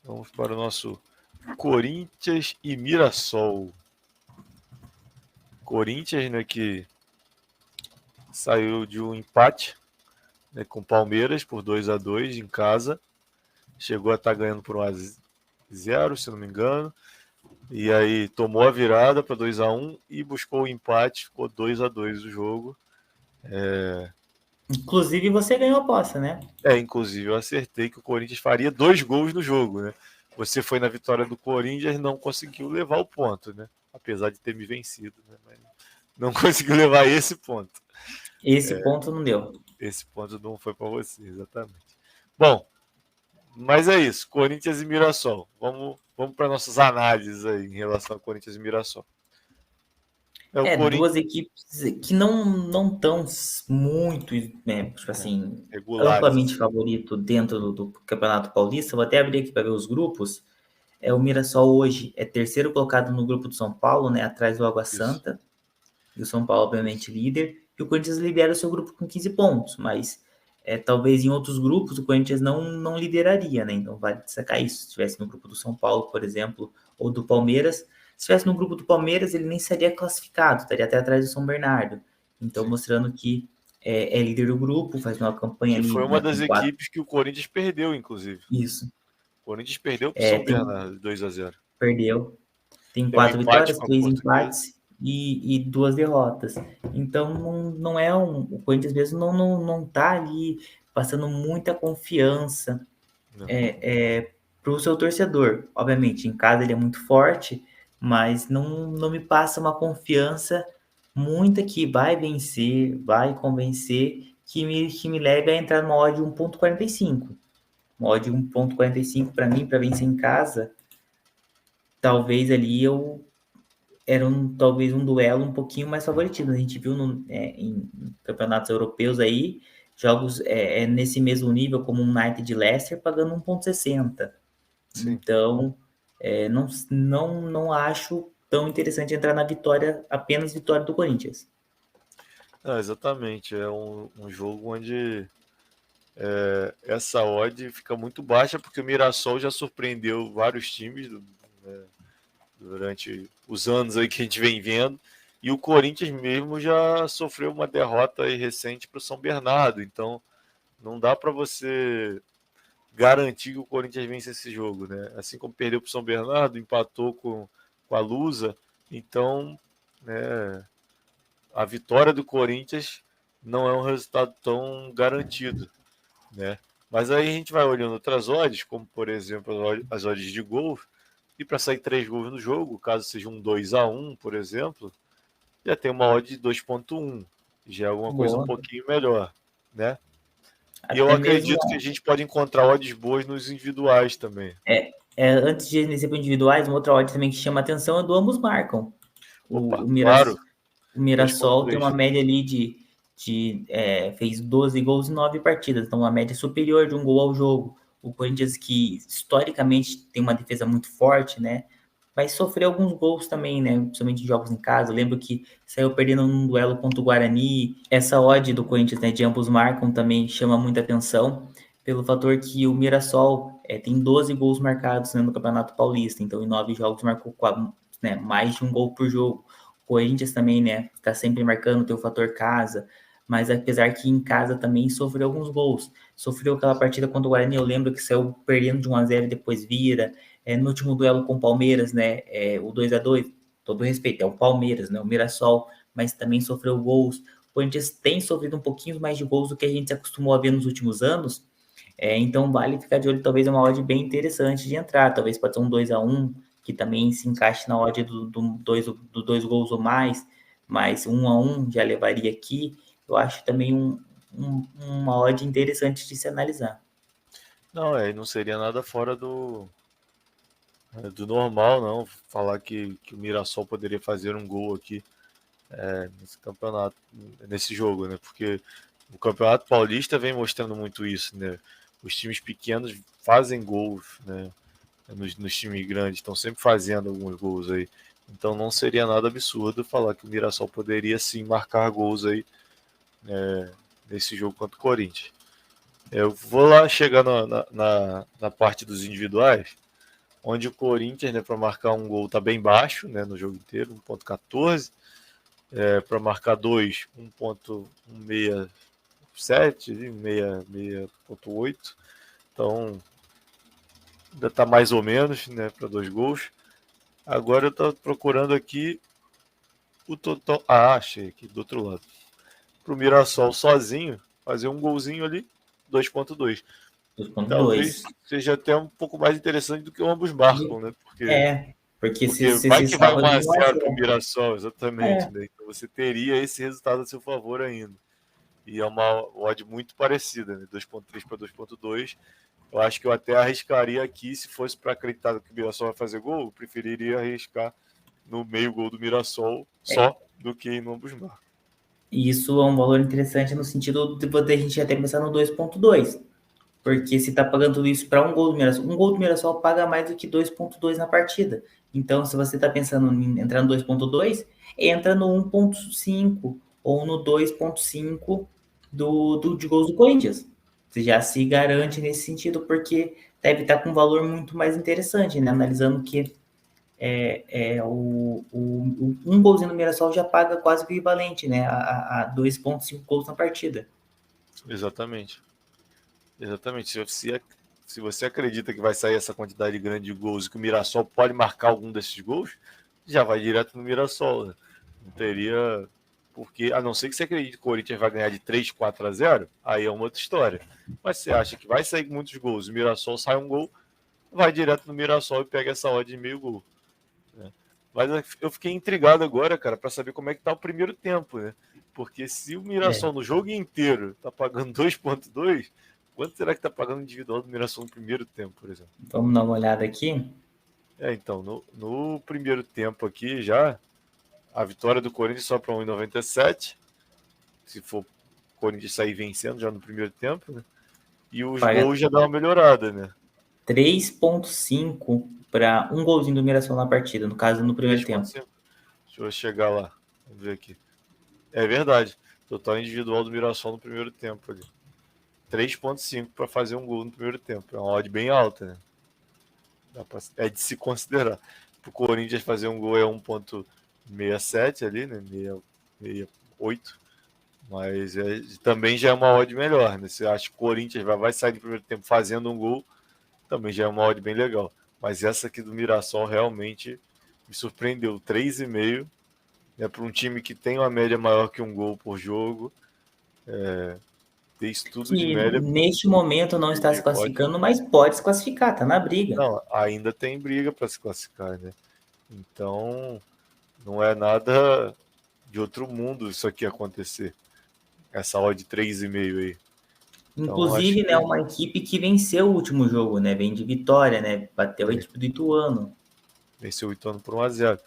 Vamos para o nosso Corinthians e Mirassol. Corinthians, né, que saiu de um empate, né, com Palmeiras por 2-2 em casa. Chegou a estar ganhando por 1-0, se não me engano. E aí tomou a virada para 2-1 e buscou o empate. Ficou 2-2 o jogo. Inclusive, você ganhou a aposta, né? Inclusive eu acertei que o Corinthians faria 2 gols no jogo, né? Você foi na vitória do Corinthians e não conseguiu levar o ponto, né? Apesar de ter me vencido, né? Mas não conseguiu levar esse ponto. Esse ponto não deu. Esse ponto não foi para você, exatamente. Bom, mas é isso. Corinthians e Mirassol. Vamos para nossas análises aí em relação ao Corinthians e Mirassol. O Corinthians Duas equipes que não estão muito, né, tipo assim, regulares, amplamente assim. favorito dentro do Campeonato Paulista. Vou até abrir aqui para ver os grupos. O Mirassol hoje é terceiro colocado no grupo do São Paulo, né, atrás do Água Isso. Santa. E o São Paulo, obviamente, líder. E o Corinthians lidera o seu grupo com 15 pontos, mas talvez em outros grupos o Corinthians não lideraria, né? Então vale destacar isso. Se estivesse no grupo do São Paulo, por exemplo, ou do Palmeiras, se estivesse no grupo do Palmeiras, ele nem seria classificado, estaria até atrás do São Bernardo. Então, Sim. mostrando que é líder do grupo, faz uma campanha Que ali, foi uma né, das com 4. equipes que o Corinthians perdeu, inclusive. Isso. O Corinthians perdeu para o São Bernardo, 2-0. Perdeu. Tem Tem um 4 empate vitórias, com a 3 Portuguesa. empates e 2 derrotas. Então, não é o Corinthians mesmo não tá ali passando muita confiança para o seu torcedor. Obviamente, em casa ele é muito forte, mas não me passa uma confiança muita que vai vencer, vai convencer, que me leve a entrar numa odd 1,45. Uma odd 1,45 para mim, para vencer em casa, talvez ali talvez um duelo um pouquinho mais favoritido. A gente viu em campeonatos europeus aí, jogos nesse mesmo nível, como um United de Leicester, pagando 1,60. Sim. Então, não acho tão interessante entrar na vitória, apenas vitória do Corinthians. Exatamente. É um jogo onde essa odd fica muito baixa, porque o Mirassol já surpreendeu vários times, né, durante os anos aí que a gente vem vendo. E o Corinthians mesmo já sofreu uma derrota aí recente para o São Bernardo. Então, não dá para você garantir que o Corinthians vence esse jogo, né? Assim como perdeu para o São Bernardo, empatou com a Lusa. Então, né, a vitória do Corinthians não é um resultado tão garantido, né? Mas aí a gente vai olhando outras odds, como por exemplo as odds de gol, e para sair 3 gols no jogo, caso seja um 2-1, por exemplo, já tem uma odd de 2,1, já é alguma coisa um Boa. pouquinho melhor, né? E eu Até mesmo acredito que a gente pode encontrar odds boas nos individuais também. antes de descer para individuais, uma outra odd também que chama atenção é do ambos marcam. Opa, O claro, Mirassol tem 2,3. uma média ali fez 12 gols em 9 partidas, então uma média superior de um gol ao jogo. O Corinthians, que historicamente tem uma defesa muito forte, né? Vai sofrer alguns gols também, né? Principalmente em jogos em casa. Eu lembro que saiu perdendo num duelo contra o Guarani. Essa odd do Corinthians, né, de ambos marcam também chama muita atenção, pelo fator que o Mirassol tem 12 gols marcados, né, no Campeonato Paulista. Então, em 9 jogos marcou mais de um gol por jogo. O Corinthians também, né, tá sempre marcando, tem o fator casa, mas apesar que em casa também sofreu alguns gols. Sofreu aquela partida contra o Guarani, eu lembro que saiu perdendo de 1-0 e depois vira. No último duelo com o Palmeiras, né, o 2-2, todo respeito, é o Palmeiras, né, o Mirassol, mas também sofreu gols. O Corinthians tem sofrido um pouquinho mais de gols do que a gente se acostumou a ver nos últimos anos, então vale ficar de olho, talvez é uma odd bem interessante de entrar, talvez pode ser um 2-1, que também se encaixe na odd do dois gols ou mais, mas 1-1 já levaria aqui. Eu acho também uma odd interessante de se analisar. Não, não seria nada fora do normal, não. Falar que o Mirassol poderia fazer um gol aqui nesse campeonato, nesse jogo, né? Porque o Campeonato Paulista vem mostrando muito isso, né? Os times pequenos fazem gols, né? Nos times grandes estão sempre fazendo alguns gols aí. Então não seria nada absurdo falar que o Mirassol poderia sim marcar gols aí nesse jogo contra o Corinthians. Eu vou lá chegar na parte dos individuais. onde o Corinthians, né, para marcar um gol está bem baixo, né, no jogo inteiro, 1,14. Para marcar 2, 1,167, 6,8. Então, ainda está mais ou menos, né, para 2 gols. Agora eu estou procurando aqui o total. Ah, achei aqui do outro lado. Para o Mirassol sozinho fazer um golzinho ali, 2,2. 2.2. Talvez seja até um pouco mais interessante do que ambos marcam, né? Porque Porque se vai você que vai estava 1 de a 1 a 0 para o 0. Mirassol, exatamente, É, né? Então você teria esse resultado a seu favor ainda. E é uma odd muito parecida, né? 2,3 para 2,2. Eu acho que eu até arriscaria aqui, se fosse para acreditar que o Mirassol vai fazer gol, eu preferiria arriscar no meio gol do Mirassol só do que em ambos marcam. e isso é um valor interessante no sentido de poder a gente até pensar no 2.2. Porque se tá pagando tudo isso para um gol do Mirassol paga mais do que 2.2 na partida. Então, se você tá pensando em entrar no 2.2, entra no 1.5 ou no 2.5 de gols do Corinthians. Você já se garante nesse sentido, porque deve estar com um valor muito mais interessante, né? Analisando que um golzinho do Mirassol já paga quase o equivalente, né? A 2.5 gols na partida. Exatamente. Exatamente. Se você acredita que vai sair essa quantidade grande de gols e que o Mirassol pode marcar algum desses gols, já vai direto no Mirassol. Né? Não teria. Porque, a não ser que você acredite que o Corinthians vai ganhar de 3, 4 a 0, aí é uma outra história. Mas você acha que vai sair com muitos gols, o Mirassol sai um gol, vai direto no Mirassol e pega essa odd de meio gol. Né? Mas eu fiquei intrigado agora, cara, para saber como é que tá o primeiro tempo, né? Porque se o Mirassol no jogo inteiro tá pagando 2,2, quanto será que tá pagando individual do Mirassol no primeiro tempo, por exemplo? Vamos dar uma olhada aqui. Então, no primeiro tempo aqui já, a vitória do Corinthians só para 1,97, se for o Corinthians sair vencendo já no primeiro tempo, né? E os Paga gols já dão uma melhorada, né? 3.5 para um golzinho do Mirassol na partida, no caso, no primeiro tempo. 3,5. Deixa eu chegar lá. Vamos ver aqui. É verdade. Total individual do Mirassol no primeiro tempo ali. 3,5 para fazer um gol no primeiro tempo. É uma odd bem alta, né? É de se considerar. Para o Corinthians fazer um gol é 1,67 ali, né? 68. Mas também já é uma odd melhor, né? Você acha que o Corinthians vai sair no primeiro tempo fazendo um gol, também já é uma odd bem legal. Mas essa aqui do Mirassol realmente me surpreendeu. 3,5, né? Para um time que tem uma média maior que um gol por jogo. Ter isso tudo de Que média neste momento não está se pode. classificando, mas pode se classificar, tá na briga. Não, ainda tem briga para se classificar, né? Então, não é nada de outro mundo isso aqui acontecer. Essa odd 3,5 aí. Então, acho Inclusive, né, que uma equipe que venceu o último jogo, né? Vem de vitória, né? Bateu a equipe do Ituano. venceu o Ituano por 1 a 0.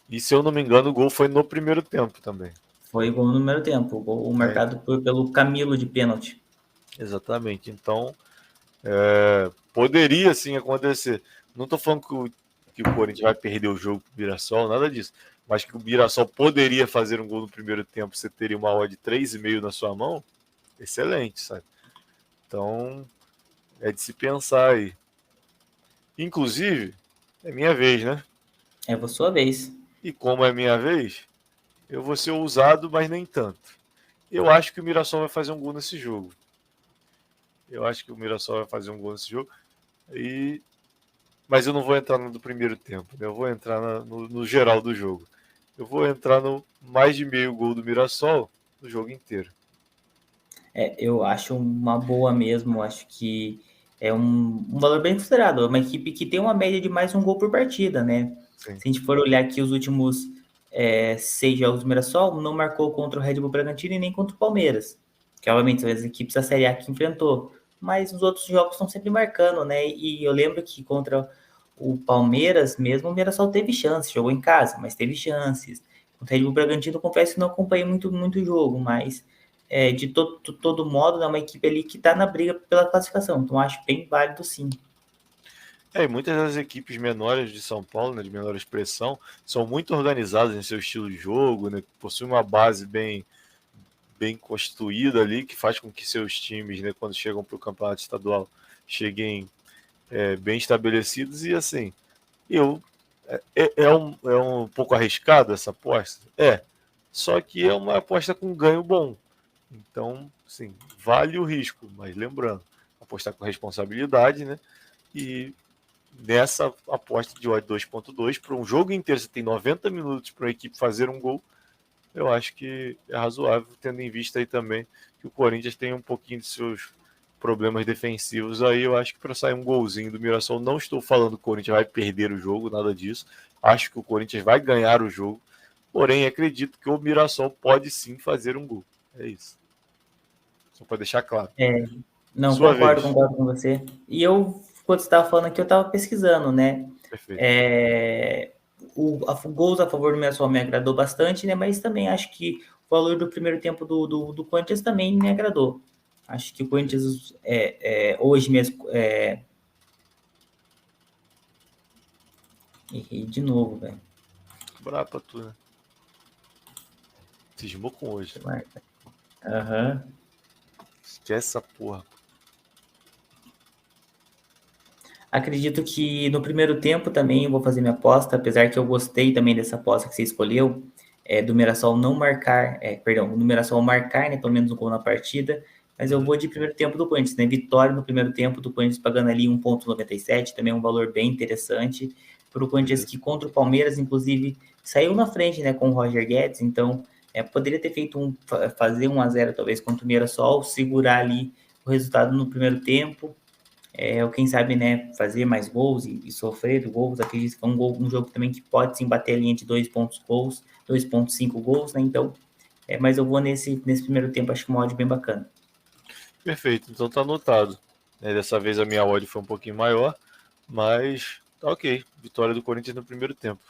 E se eu não me engano, o gol foi no primeiro tempo também. Foi o gol no primeiro tempo, o gol marcado pelo Camilo de pênalti. Exatamente. Então, poderia sim acontecer. Não estou falando que o Corinthians vai perder o jogo para o Mirassol, nada disso. Mas que o Mirassol poderia fazer um gol no primeiro tempo, você teria uma odd 3,5 na sua mão, excelente, sabe? Então, é de se pensar aí. Inclusive, é minha vez, né? É a sua vez. E como é minha vez, eu vou ser ousado, mas nem tanto. Eu acho que o Mirassol vai fazer um gol nesse jogo. Eu acho que o Mirassol vai fazer um gol nesse jogo. Mas eu não vou entrar no do primeiro tempo. Né? Eu vou entrar no geral do jogo. Eu vou entrar no mais de meio gol do Mirassol no jogo inteiro. Eu acho uma boa mesmo. Acho que é um valor bem considerado. É uma equipe que tem uma média de mais um gol por partida, né? Sim. Se a gente for olhar aqui os últimos 6 jogos do Mirassol, não marcou contra o Red Bull Bragantino e nem contra o Palmeiras. Que, obviamente, são as equipes da Série A que enfrentou. Mas os outros jogos estão sempre marcando, né? E eu lembro que contra o Palmeiras mesmo, o Mirassol teve chances. Jogou em casa, mas teve chances. Contra o Red Bull Bragantino, confesso que não acompanhei muito o jogo, mas de todo modo, é uma equipe ali que está na briga pela classificação. Então, acho bem válido, sim. E muitas das equipes menores de São Paulo, né, de menor expressão, são muito organizadas em seu estilo de jogo, né, possuem uma base bem constituída ali, que faz com que seus times, né, quando chegam para o campeonato estadual, cheguem bem estabelecidos e assim, eu é um pouco arriscado essa aposta? Só que é uma aposta com ganho bom. Então, sim, vale o risco, mas lembrando, apostar com responsabilidade, né? E nessa aposta de odd 2.2 para um jogo inteiro, você tem 90 minutos para a equipe fazer um gol, eu acho que é razoável, tendo em vista aí também que o Corinthians tem um pouquinho de seus problemas defensivos aí. Eu acho que para sair um golzinho do Mirassol, não estou falando que o Corinthians vai perder o jogo, nada disso. Acho que o Corinthians vai ganhar o jogo, porém acredito que o Mirassol pode sim fazer um gol. É isso. Só para deixar claro. É, não, Sua concordo, vez. concordo com você. E eu, quando você estava falando aqui, eu estava pesquisando, né? Perfeito. Gols a favor do Mirassol me agradou bastante, né? Mas também acho que o valor do primeiro tempo do Corinthians também me agradou. Acho que o Corinthians hoje mesmo. Errei de novo, velho. Brabo pra tu, né? Cismou com hoje. Aham. Esquece essa porra. Acredito que no primeiro tempo também eu vou fazer minha aposta, apesar que eu gostei também dessa aposta que você escolheu, do Mirassol não marcar, do Mirassol marcar, né, pelo menos um gol na partida, mas eu vou de primeiro tempo do Corinthians, né, vitória no primeiro tempo do Corinthians pagando ali 1,97, também um valor bem interessante, para o Corinthians que contra o Palmeiras, inclusive, saiu na frente, né, com o Roger Guedes, então poderia ter feito fazer 1-0 talvez contra o Mirassol, segurar ali o resultado no primeiro tempo, ou quem sabe, né, fazer mais gols e sofrer gols. Acredito que é um jogo também que pode sim bater a linha de 2,5 gols, né? Então, mas eu vou nesse primeiro tempo, acho que uma odd bem bacana. Perfeito, então tá anotado. Dessa vez a minha odd foi um pouquinho maior, mas tá ok. Vitória do Corinthians no primeiro tempo.